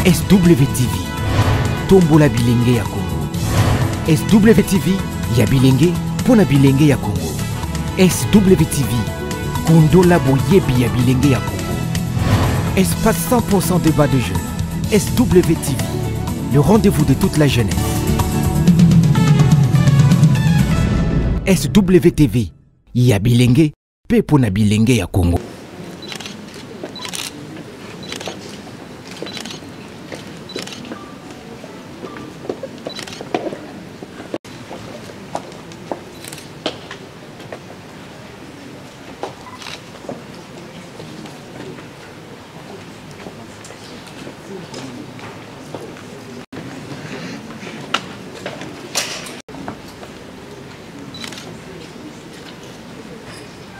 SWTV, Tombola Bilenge ya Congo. SWTV, ya Bilenge, Pona Bilenge ya Congo. SWTV, Kondola Boyebi ya Bilenge ya Congo. Espace 100% débat de jeunes. SWTV, le rendez-vous de toute la jeunesse. SWTV, ya Bilenge, pe Pona Bilenge ya Congo.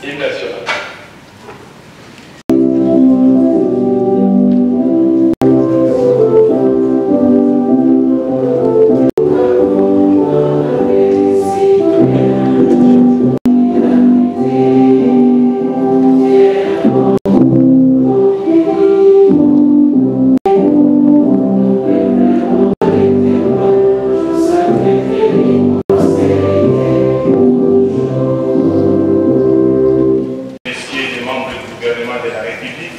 Hymne national. De la République,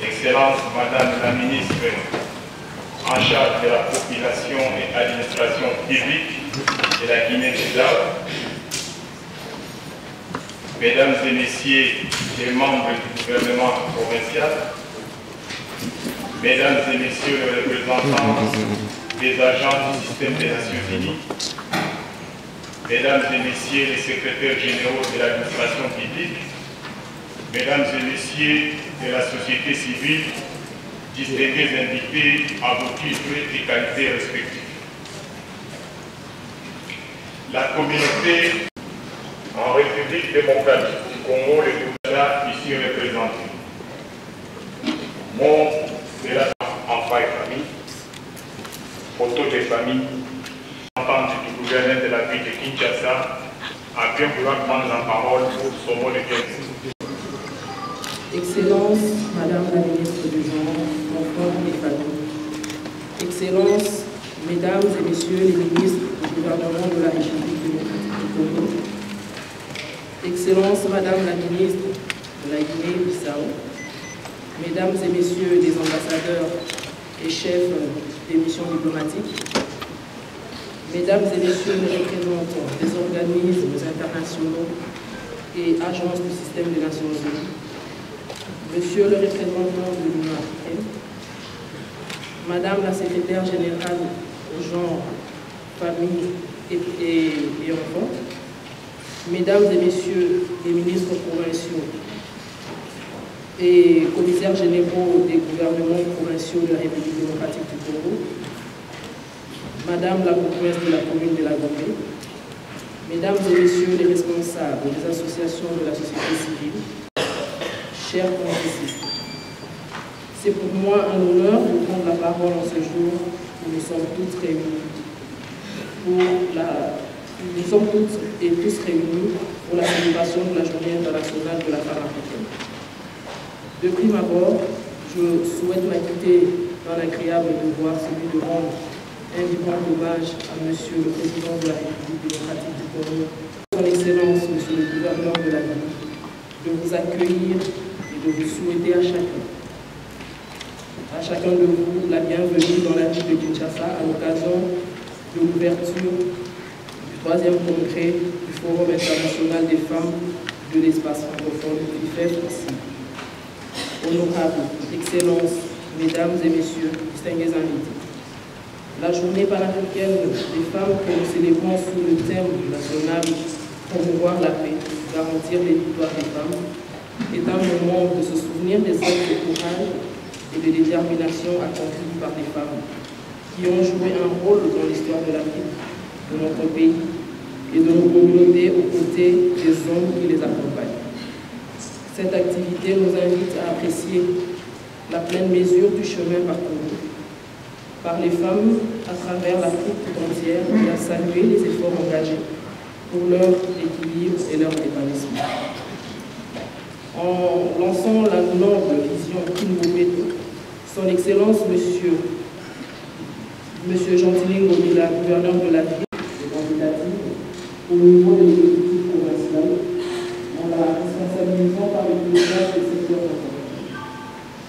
Excellence Madame la Ministre en charge de la population et administration publique de la Guinée-Bissau, Mesdames et Messieurs les membres du gouvernement provincial, Mesdames et Messieurs les représentants des agents du système des Nations Unies, Mesdames et Messieurs les secrétaires généraux de l'administration publique, Mesdames et Messieurs de la société civile, distingués invités à vos titres et qualités respectives. La communauté en République démocratique du Congo, le Gouverneur ici représenté. Mon de la enfants et famille, photo des familles, entente du gouverneur de la ville de Kinshasa, a bien vouloir prendre la parole pour son mot de bienvenue. Excellence, Madame la Ministre du Genre, Enfants et Familles. Excellence, Mesdames et Messieurs les ministres du gouvernement de la République démocratique du Congo. Excellence, Madame la Ministre de la Guinée-Bissau. Mesdames et Messieurs les ambassadeurs et chefs des missions diplomatiques. Mesdames et Messieurs les représentants des organismes internationaux et agences du système des Nations Unies. Monsieur le représentant de l'Union africaine, Madame la secrétaire générale au genre, famille et enfants, Mesdames et Messieurs les ministres provinciaux et commissaires généraux des gouvernements provinciaux de la République démocratique du Congo, Madame la bourgmestre de la commune de la Gambie, Mesdames et Messieurs les responsables des associations de la société civile, chers congressistes, c'est pour moi un honneur de prendre la parole en ce jour où nous sommes toutes réunis nous sommes toutes et tous réunis pour la célébration de la Journée internationale de la femme africaine. De prime abord, je souhaite m'acquitter dans l'agréable devoir celui de rendre un vibrant hommage à Monsieur le Président de la République démocratique du Congo, Son Excellence Monsieur le Gouverneur de la ville, de vous accueillir et de vous souhaiter à chacun de vous la bienvenue dans la ville de Kinshasa à l'occasion de l'ouverture du 3e congrès du Forum international des femmes de l'espace francophone qui fait ici. Honorables, Excellences, Mesdames et Messieurs, distingués invités. La journée panafricaine des femmes que nous célébrons sous le thème national promouvoir la paix, garantir les victoires des femmes, est un moment de se souvenir des actes de courage et de détermination accomplis par les femmes qui ont joué un rôle dans l'histoire de la vie de notre pays et de nos communautés aux côtés des hommes qui les accompagnent. Cette activité nous invite à apprécier la pleine mesure du chemin parcouru par les femmes à travers l'Afrique tout entière et à saluer les efforts engagés pour leur équilibre et leur épanouissement. En lançant la noble vision Kinbobeto, son Son Excellence, Monsieur Gentilin Ngomila, gouverneur de la ville, au niveau de l'exécutif provincial, en la responsabilisant par le président du secteur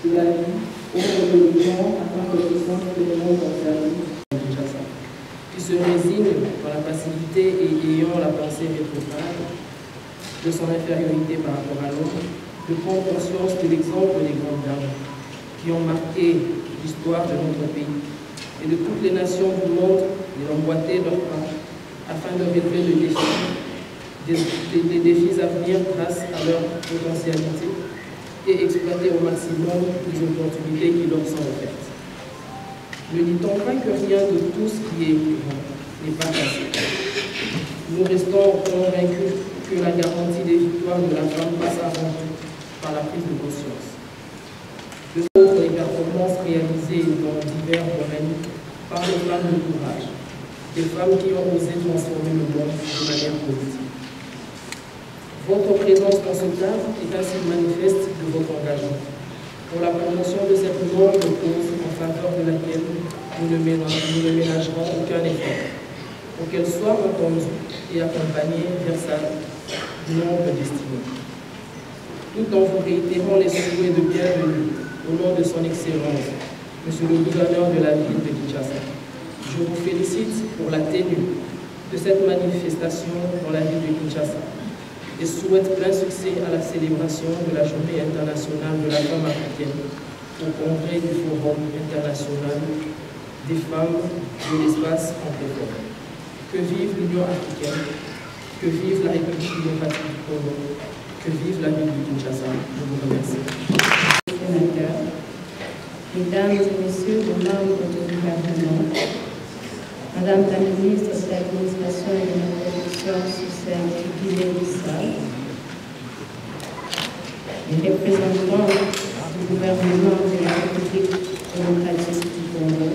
de la vie, au religion, afin que le sang pleinement concerné qui se résigne dans la passivité et ayant la pensée rétrograde de son infériorité par rapport à l'homme, de prendre conscience de l'exemple des grandes dames qui ont marqué l'histoire de notre pays et de toutes les nations du monde, et d'emboîter leurs pas afin de relever les défis à venir grâce à leur potentialité et exploiter au maximum les opportunités qui leur sont offertes. Ne dit-on pas que rien de tout ce qui est n'est pas facile? Nous restons convaincus que la garantie des victoires de la femme passe avant tout par la prise de conscience. De autres les performances réalisées dans divers domaines par les femmes de courage, des femmes qui ont osé transformer le monde de manière positive. Votre présence dans ce cadre est ainsi manifeste de votre engagement pour la promotion de cette noble cause en faveur de laquelle nous ne ménagerons aucun effort, pour qu'elle soit entendue et accompagnée vers sa noble destinée. Tout en vous réitérant les souhaits de bienvenue au nom de son Excellence, Monsieur le gouverneur de la ville de Kinshasa, je vous félicite pour la tenue de cette manifestation dans la ville de Kinshasa et souhaite plein succès à la célébration de la Journée internationale de la femme africaine au congrès du Forum international des femmes de l'espace francophone. Que vive l'Union africaine, que vive la République démocratique du Congo, que vive la ville de Kinshasa. Je vous remercie. Mesdames et Messieurs les membres du gouvernement, Madame la ministre de l'Administration et de la Protection sociale du Guinée-Bissau, les représentants du gouvernement de la République démocratique du Congo,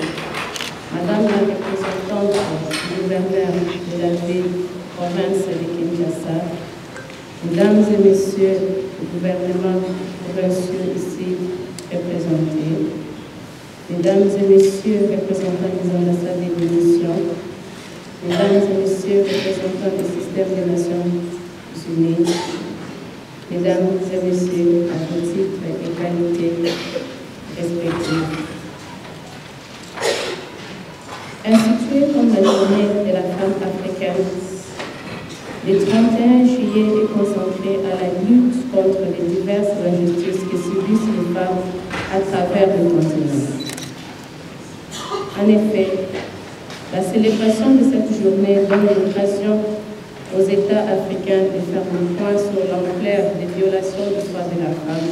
Madame la représentante du gouverneur de la ville province de Kinshasa, Mesdames et Messieurs le gouvernement provinciaux ici représentés, Mesdames et Messieurs représentants des ambassades et des missions, Mesdames et Messieurs représentants du système des Nations Unies, Mesdames et Messieurs, à vos titres et qualités respectives. Instituée comme la journée de la femme africaine, le 31 juillet est consacré à la lutte contre les diverses injustices que subissent les femmes à travers le continent. En effet, la célébration de cette journée donne l'occasion aux États africains de faire le point sur l'ampleur des violations des droits de la femme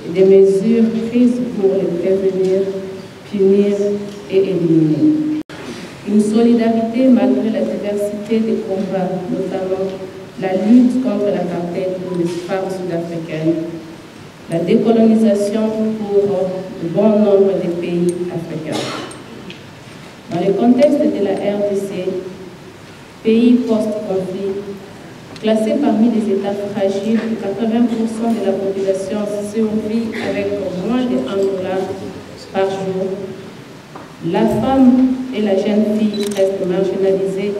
et des mesures prises pour les prévenir, punir et éliminer. Une solidarité malgré la diversité des combats, notamment la lutte contre l'apartheid pour les femmes sud-africaines, la décolonisation pour le bon nombre de pays africains. Dans le contexte de la RDC, pays post-conflit, classé parmi les États fragiles où 80% de la population survit avec moins de $1 par jour, la femme et la jeune fille restent marginalisées,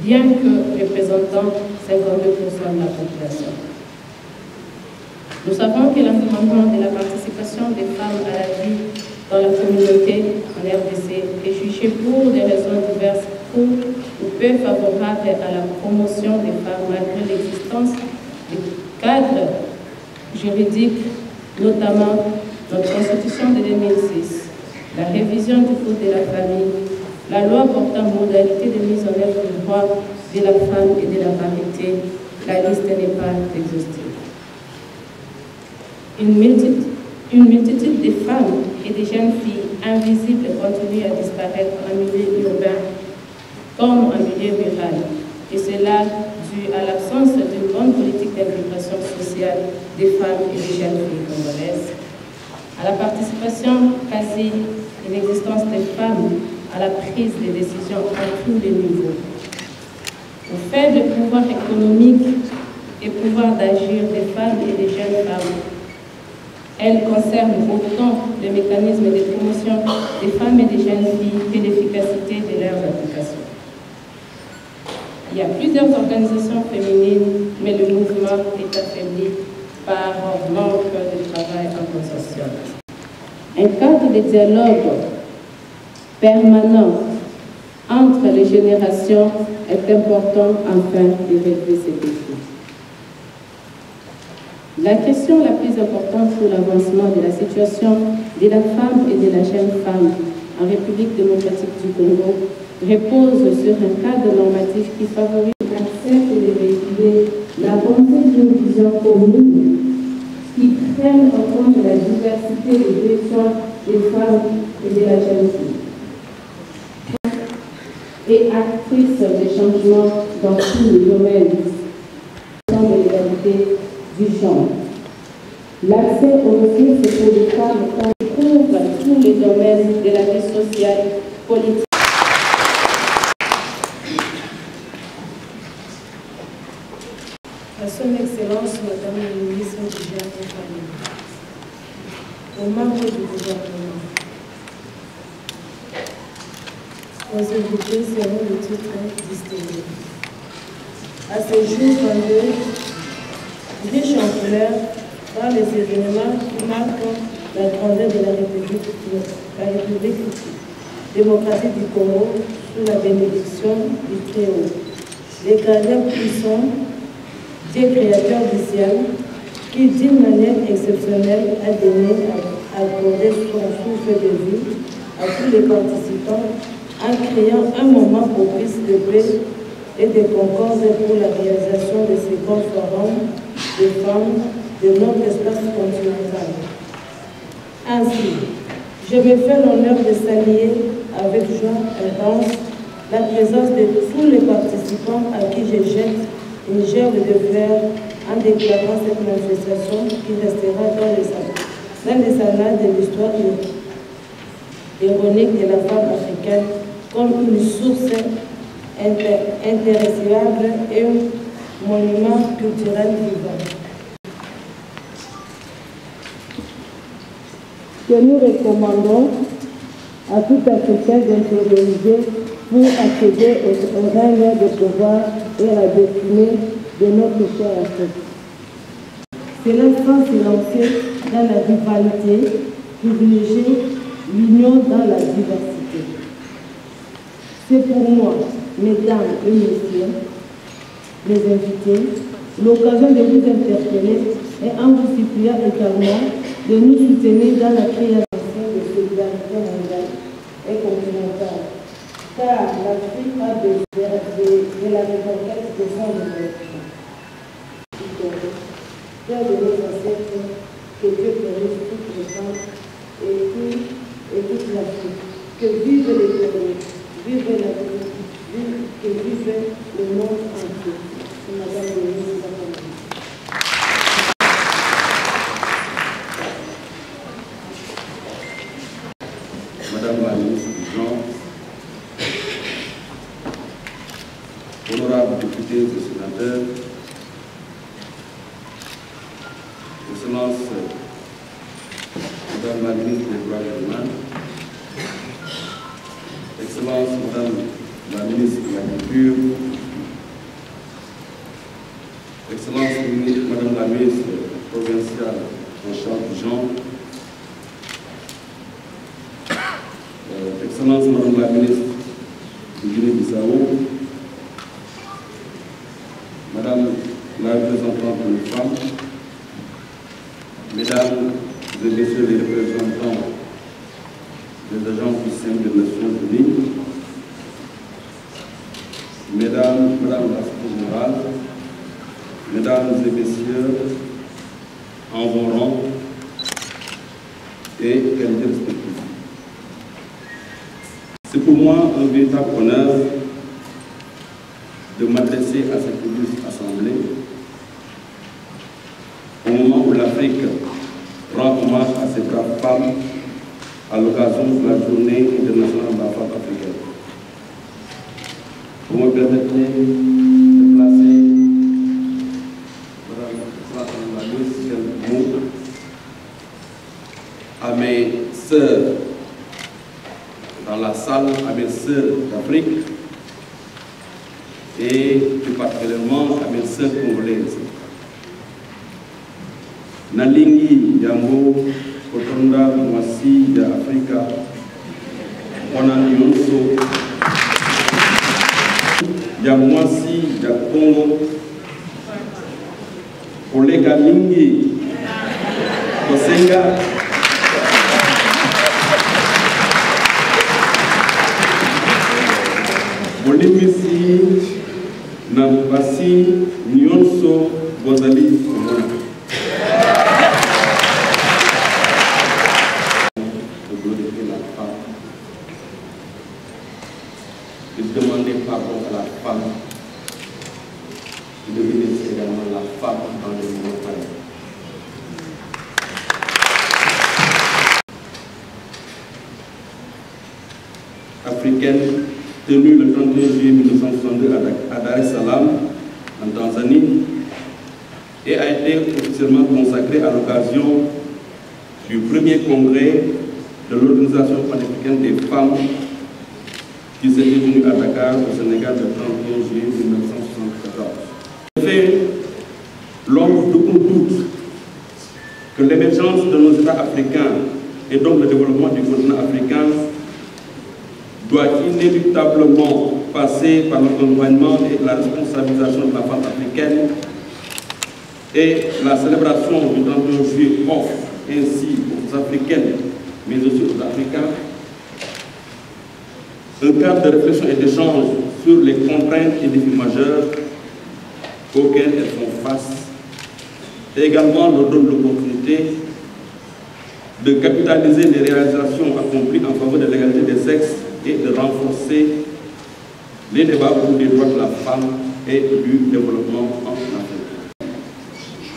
bien que représentant 52% de la population. Nous savons que l'environnement de la participation des femmes à la vie dans la communauté en RDC est jugé pour des raisons diverses ou peu favorables à la promotion des femmes malgré l'existence de cadres juridiques, notamment notre Constitution de 2006, la révision du Code de la famille, la loi portant modalité de mise en œuvre du droit de la femme et de la parité. La liste n'est pas exhaustive. Une multitude de femmes et de jeunes filles invisibles continuent à disparaître en milieu urbain comme en milieu rural, et cela dû à l'absence d'une bonne politique d'intégration sociale des femmes et des jeunes filles congolaises, à la participation quasi inexistence des femmes à la prise des décisions à tous les niveaux, au fait de pouvoir économique et pouvoir d'agir des femmes et des jeunes femmes, Elle concerne autant le mécanisme de promotion des femmes et des jeunes filles que l'efficacité de leurs applications. Il y a plusieurs organisations féminines, mais le mouvement est affaibli par manque de travail en consortium. Un cadre de dialogue permanent entre les générations est important afin de relever ces défis. La question la plus importante pour l'avancement de la situation de la femme et de la jeune femme en République démocratique du Congo repose sur un cadre normatif qui favorise l'accès et de véhiculer la pensée d'une vision commune qui prenne en compte la diversité des besoins des femmes et de la jeune fille et actrice des changements dans tous les domaines de l'égalité du genre. L'accès aux ressources pour les femmes couvre tous les domaines de la vie sociale, politique. À son Excellence, Madame la Ministre du Genre et Famille, aux membres du gouvernement, aux invités seront le titre distingué. À ce jour 22, riche en couleurs dans les événements qui marquent la grandeur de la République démocratique du Congo sous la bénédiction du Très-Haut. Les gardiens puissants, Dieu créateur du ciel, qui d'une manière exceptionnelle a donné à accorder son souffle de vie à tous les participants en créant un moment propice de paix et de concorde pour la réalisation de ces grands forums de femmes de notre espace continental. Ainsi, je me fais l'honneur de saluer avec joie intense la présence de tous les participants à qui je jette une gerbe de fleurs en déclarant cette manifestation qui restera dans les annales de l'histoire ironique de la femme africaine comme une source intéressable et un monument culturel vivant. Que nous recommandons à tout Africain d'intérioriser pour accéder au règne de pouvoir et à la destinée de notre cher Afrique. Cela sans se lancer dans la rivalité, privilégier l'union dans la diversité. C'est pour moi, mesdames et messieurs, les invités, l'occasion de vous interpeller et en vous suppliant également de nous soutenir dans la création de solidarité mondiale et continentale. Car l'Afrique a besoin de la reconquête de son développement. Père de nos ancêtres, que Dieu bénisse toutes les femmes et toute l'Afrique. Que vive l'éternel, vive l'Afrique, que vive le monde entier. Madame la ministre de la Famille. Madame la ministre du Genre, honorables députés et sénateurs, Excellence, Madame la ministre des Droits humains, Excellence, Madame la ministre de la Culture, Excellence, Madame la ministre provinciale en charge du genre, Excellence, Madame la ministre du Guinée-Bissau, Madame la représentante des femmes, Mesdames et Messieurs les représentants des agences du sein des Nations Unies, Madame la Secrétaire générale, Mesdames et Messieurs, en vos rangs et qualité respective. C'est pour moi un véritable honneur de m'adresser à cette illustre assemblée au moment où l'Afrique rend hommage à ces braves femmes à l'occasion de la journée internationale de la femme africaine. Vous me permettez de placer Madame la ministre quelques mots sœurs dans la salle, à mes sœurs d'Afrique et plus particulièrement à mes sœurs congolaises. Nalingi yango kotonda mwasi ya Afrika wana nyonso ya mwasi ya Congo koleka mingi kosenga bolimisi na basi nyonso bozali komona. De demander pardon à la femme, de bénir également la femme dans le monde pareil. Africaine, tenue le 31 juillet 1962 à Dar es Salaam, en Tanzanie, et a été officiellement consacrée à l'occasion du premier congrès de l'Organisation panafricaine des femmes qui s'était tenu à Dakar, au Sénégal, le 31 juillet 1974. En effet, l'homme d'aucun doute que l'émergence de nos États africains et donc le développement du continent africain doit inéluctablement passer par l'accompagnement et la responsabilisation de la femme africaine, et la célébration du 31 juillet offre ainsi aux Africaines, mais aussi aux Africains, un cadre de réflexion et d'échange sur les contraintes et défis majeurs auxquels elles font face, et également leur donne l'opportunité de capitaliser les réalisations accomplies en faveur de l'égalité des sexes et de renforcer les débats autour des droits de la femme et du développement en Afrique.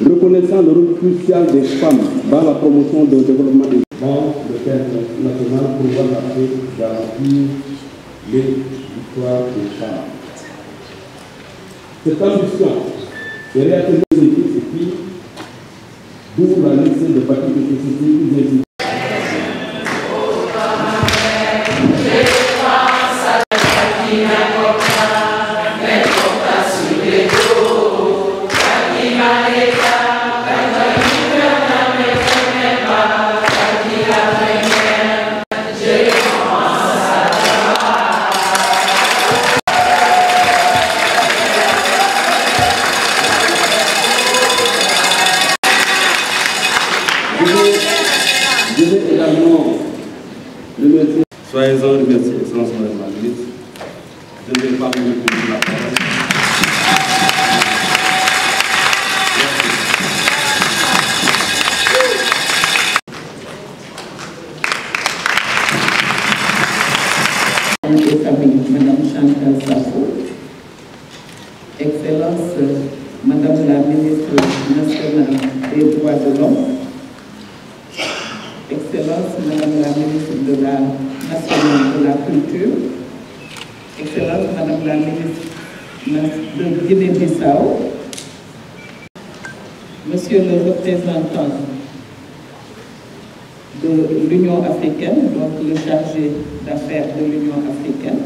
Reconnaissant le rôle crucial des femmes dans la promotion du développement des femmes, le Père national prévoit l'Afrique garantir les victoires des femmes. Cette ambition est réalisée et puis d'où la nécessité de bâtir une société plus inclusive. Je vais également remercier, soyez-en remerciés, Excellence Madame la Ministre. Je ne vais pas vous répondre la parole. Madame Chantal Safo, Excellence Madame la Ministre nationale des droits de l'homme, Excellence Madame la Ministre de la nationale de la culture, Excellence Madame la Ministre de Guinée-Bissau, Monsieur le représentant de l'Union africaine, donc le chargé d'affaires de l'Union africaine,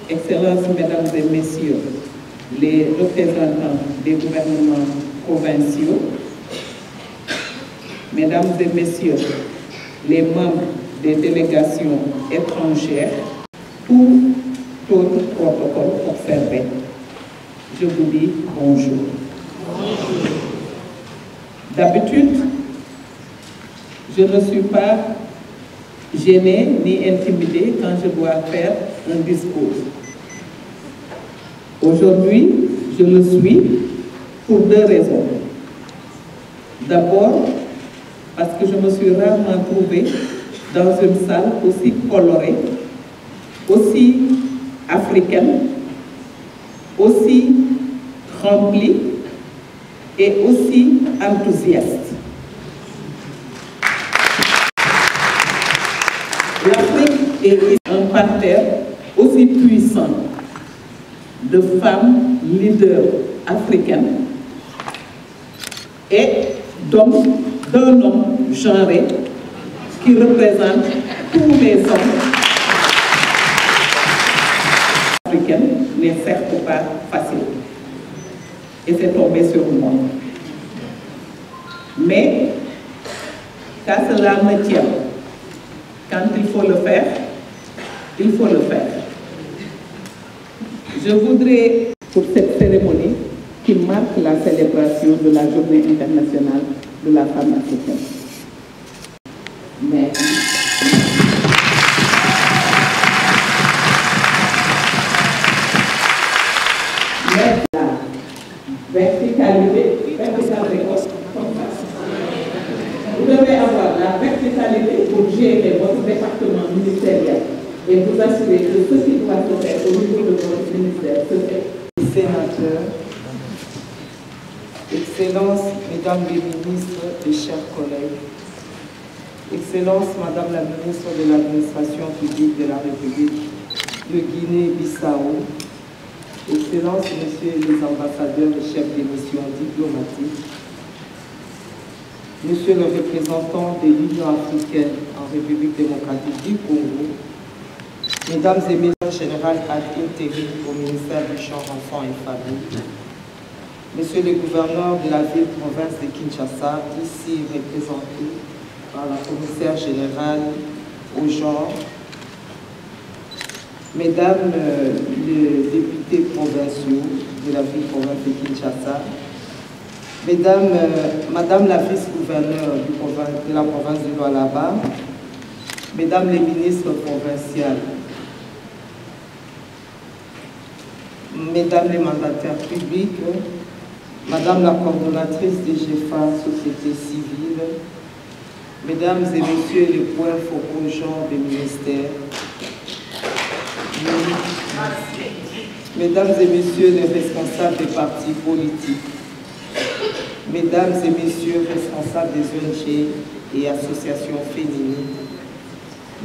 Excellences, Mesdames et Messieurs, les représentants des gouvernements provinciaux, Mesdames et Messieurs, les membres des délégations étrangères, tout autre protocole observé. Je vous dis bonjour. D'habitude, je ne suis pas gênée ni intimidée quand je dois faire un discours. Aujourd'hui, je le suis pour deux raisons. D'abord, parce que je me suis rarement trouvée dans une salle aussi colorée, aussi africaine, aussi remplie et aussi enthousiaste. L'Afrique est un parterre aussi puissant de femmes leaders africaines et d'un homme genré qui représente tous les hommes africains n'est certes pas facile. Et c'est tombé sur moi. Mais, qu'à cela me tient, quand il faut le faire, il faut le faire. Je voudrais, pour cette cérémonie qui marque la célébration de la Journée internationale de la femme africaine, mais la verticalité, vous devez avoir la verticalité pour gérer votre département ministériel et vous assurer que ce qui doit se faire au niveau de votre ministère se fait. Sénateurs, Excellences, Mesdames les ministres et chers collègues, Excellences, Madame la ministre de l'Administration publique de la République de Guinée-Bissau, Excellences, Messieurs les ambassadeurs et chefs des missions diplomatiques, Monsieur le représentant de l'Union africaine en République démocratique du Congo, Mesdames et Messieurs, général ad intérim au ministère du Champ Enfants et Familles, Monsieur le gouverneur de la ville-province de Kinshasa, ici représenté par la commissaire générale au genre, Mesdames les députés provinciaux de la ville-province de Kinshasa, Madame la vice-gouverneure de la province de Lualaba, Mesdames les ministres provinciales, Mesdames les mandataires publics, Madame la coordonnatrice des GEFA, société civile, Mesdames et Messieurs les points focaux genre des ministères, Mesdames et Messieurs les responsables des partis politiques, Mesdames et Messieurs responsables des ONG et associations féminines,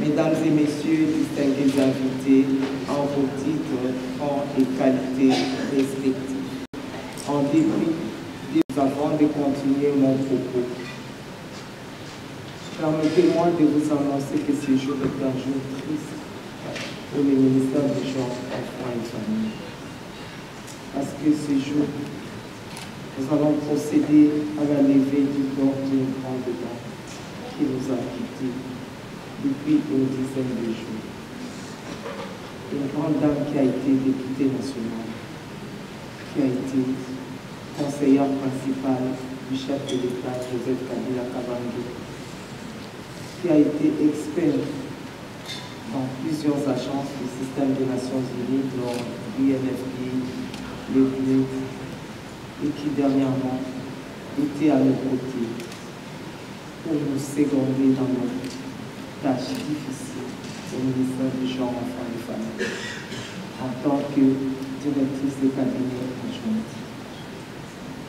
Mesdames et Messieurs distingués invités en vos titres, rangs et qualités respectifs, en dépit avant de continuer mon propos. Permettez-moi de vous annoncer que ce jour est un jour triste pour le ministère du Genre, Enfants et Familles. Parce que ce jour, nous allons procéder à la levée du corps d'une grande dame qui nous a quittés depuis une dizaine de jours. Une grande dame qui a été députée nationale, qui a été conseillère principale du chef de l'État, Joseph Kabila Kabange, qui a été expert dans plusieurs agences du système des Nations Unies, dont l'UNFP, l'EBU, et qui dernièrement était à nos côtés pour nous seconder dans nos tâches difficiles au ministère du Genre, Enfants et Familles, en tant que directrice de cabinet adjointe.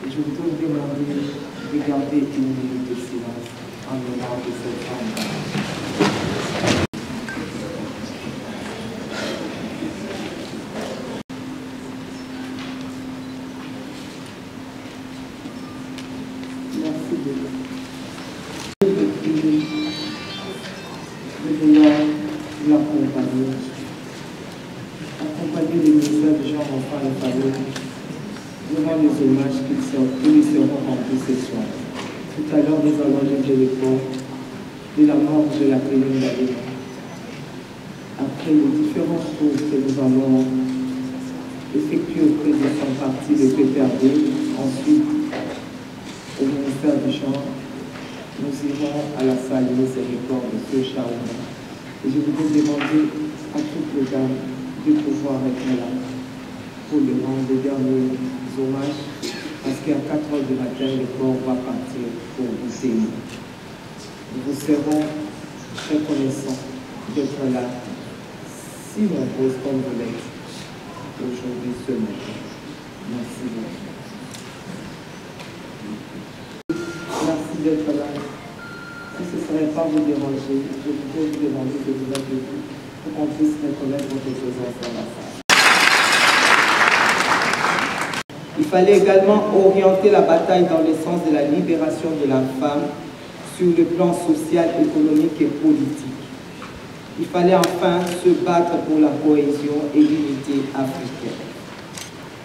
Et je voudrais vous demander de garder une minute de silence en l'honneur de cette femme. Accompagner le ministère du Genre, Enfants et Familles durant les hommages qui lui seront rendus ce soir. Tout à l'heure, nous allons lever le corps de la mort de la commune d'Alema. Après les différents tours que nous allons effectuer auprès de son parti, le PPRD, ensuite au ministère du Genre, nous irons à la salle de miséricorde de ce Charles. Et je voudrais demander à toutes les dames de pouvoir être là pour le rendre des derniers hommages, parce qu'à 4 heures du matin, le corps va partir pour vous témoigner. Nous vous serons très connaissants d'être là, si nombreuses comme vous l'êtes, aujourd'hui ce matin. Merci beaucoup. Merci d'être là. Si ce ne serait pas vous déranger, je voudrais vous demander de vous mettre debout pour qu'on puisse reconnaître votre présence dans la salle. Il fallait également orienter la bataille dans le sens de la libération de la femme sur le plan social, économique et politique. Il fallait enfin se battre pour la cohésion et l'unité africaine.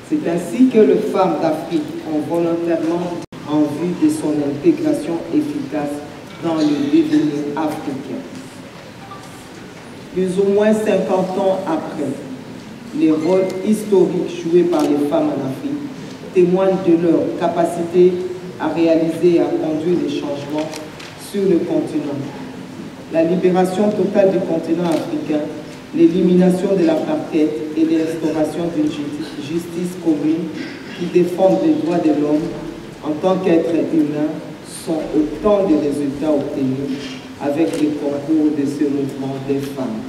C'est ainsi que les femmes d'Afrique ont volontairement en vue de son intégration efficace dans le devenir africain. Plus ou moins 50 ans après, les rôles historiques joués par les femmes en Afrique témoignent de leur capacité à réaliser et à conduire des changements sur le continent. La libération totale du continent africain, l'élimination de l'apartheid et l'instauration d'une justice commune qui défende les droits de l'homme en tant qu'être humain sont autant de résultats obtenus avec le concours de ce mouvement des femmes.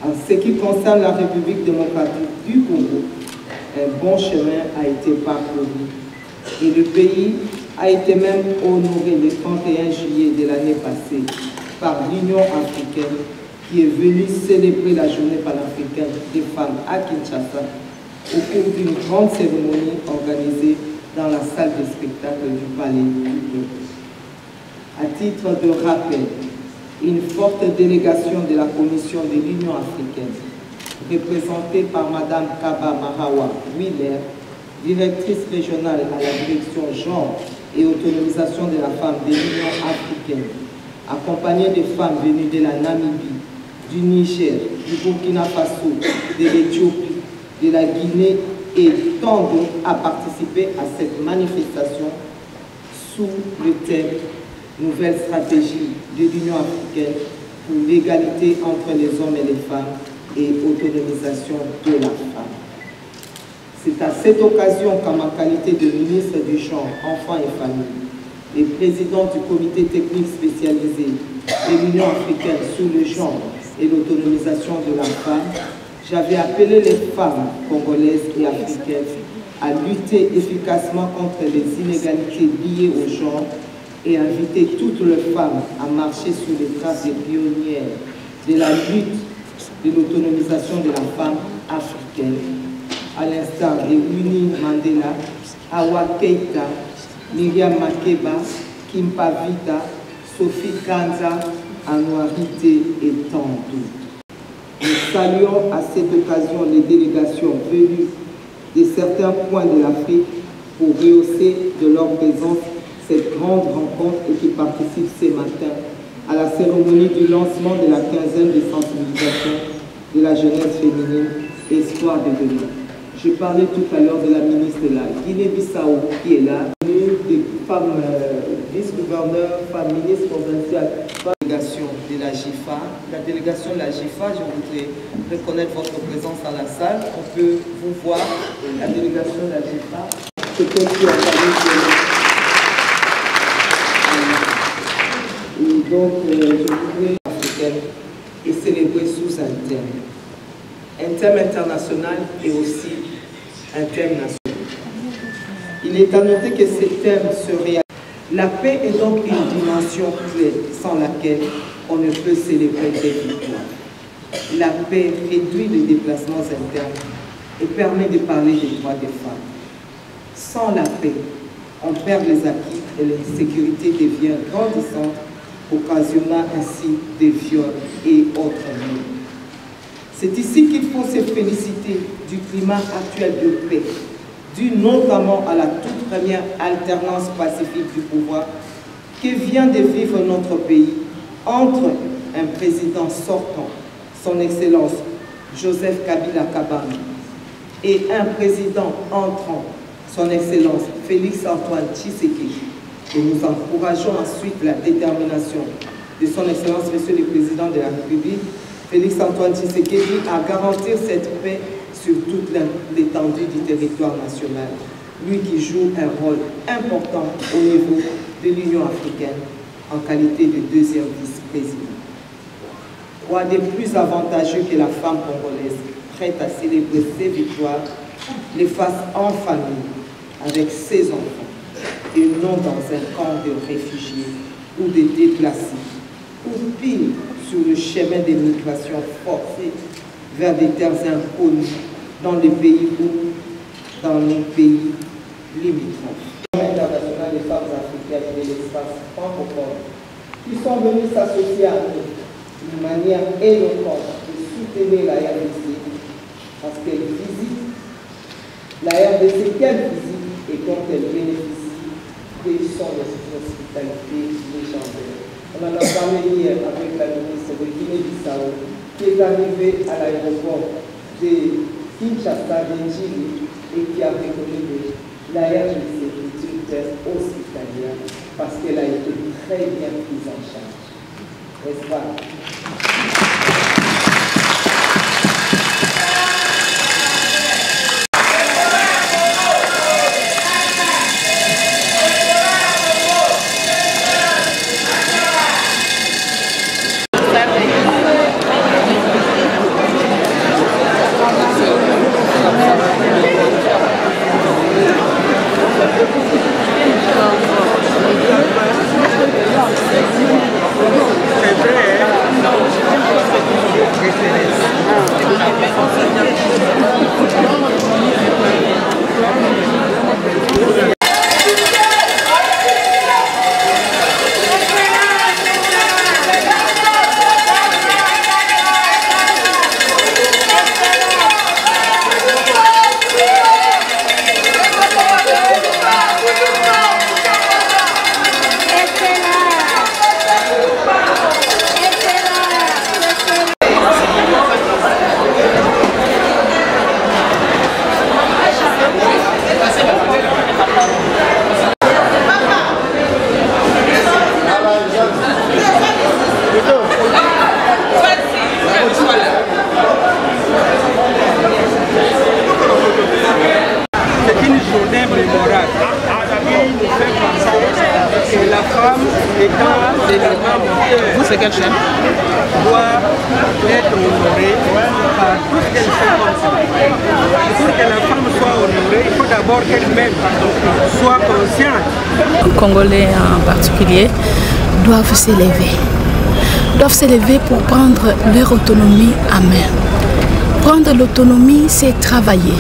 En ce qui concerne la République démocratique du Congo, un bon chemin a été parcouru et le pays a été même honoré le 31 juillet de l'année passée par l'Union africaine qui est venue célébrer la journée panafricaine des femmes à Kinshasa au cours d'une grande cérémonie organisée dans la salle de spectacle du Palais du Peuple. À titre de rappel, une forte délégation de la Commission de l'Union africaine, représentée par Mme Kaba Marawa Willer, directrice régionale à la direction genre et autonomisation de la femme de l'Union africaine, accompagnée de femmes venues de la Namibie, du Niger, du Burkina Faso, de l'Éthiopie, de la Guinée et tant d'autres, a participé à cette manifestation sous le thème « Nouvelle stratégie de l'Union africaine pour l'égalité entre les hommes et les femmes et autonomisation de la femme ». C'est à cette occasion qu'en ma qualité de ministre du Genre, Enfants et Familles, et président du comité technique spécialisé de l'Union africaine sur le genre et l'autonomisation de la femme, j'avais appelé les femmes congolaises et africaines à lutter efficacement contre les inégalités liées au genre et inviter toutes les femmes à marcher sous les traces des pionnières de la lutte de l'autonomisation de la femme africaine, à l'instar de Winnie Mandela, Awa Keita, Myriam Makeba, Kimpa Vita, Sophie Kanza, Anouarité et tant d'autres. Nous saluons à cette occasion les délégations venues de certains points de l'Afrique pour rehausser de leur présence cette grande rencontre et qui participe ce matin à la cérémonie du lancement de la quinzaine de sensibilisation de la jeunesse féminine, Espoir de demain. Je parlais tout à l'heure de la ministre de la Guinée-Bissau qui est là, des femmes vice-gouverneurs, femmes ministres provinciales, la délégation de la GIFA. La délégation de la GIFA, je voudrais reconnaître votre présence à la salle. On peut vous voir, la délégation de la GIFA. C'était qui et donc, je voudrais africaine et célébrer sous un thème international et aussi un thème national. Il est à noter que ce thème serait la paix est donc une dimension clé sans laquelle on ne peut célébrer des victoires. La paix réduit les déplacements internes et permet de parler des droits des femmes. Sans la paix, on perd les acquis et l'insécurité devient grandissante, occasionnant ainsi des viols et autres maux. C'est ici qu'il faut se féliciter du climat actuel de paix, dû notamment à la toute première alternance pacifique du pouvoir que vient de vivre notre pays entre un président sortant, son Excellence Joseph Kabila Kabange, et un président entrant, son Excellence Félix Antoine Tshisekedi. Et nous encourageons ensuite la détermination de son Excellence Monsieur le Président de la République, Félix Antoine Tshisekedi, à garantir cette paix sur toute l'étendue du territoire national. Lui qui joue un rôle important au niveau de l'Union africaine en qualité de deuxième vice-président. Quoi de plus avantageux que la femme congolaise prête à célébrer ses victoires, les fasse en famille avec ses enfants et non dans un camp de réfugiés ou de déplacés, ou pire, sur le chemin des migrations forcées vers des terres inconnues dans les pays ou dans nos pays limitrophes. Le International des femmes africaines de l'espace francophone, qui sont venus s'associer à nous d'une manière éloquente de soutenir la RDC, parce qu'elle visite la RDC, qu'elle visite et dont elle bénéficie des sons de hospitalité légendaire. On en a parlé hier avec la ministre de Guinée-Bissau, qui est arrivée à l'aéroport de Kinshasa, d'Enjili, et qui a reconnu la RDC est une terre hospitalière parce qu'elle a été très bien prise en charge. N'est-ce pas? Vous, c'est quelle chaîne? Doit être honorée par tout ce qu'elle fait comme ça. Pour que la femme soit honorée, il faut d'abord qu'elle-même soit consciente. Les Congolais en particulier doivent s'élever pour prendre leur autonomie à main. Prendre l'autonomie, c'est travailler.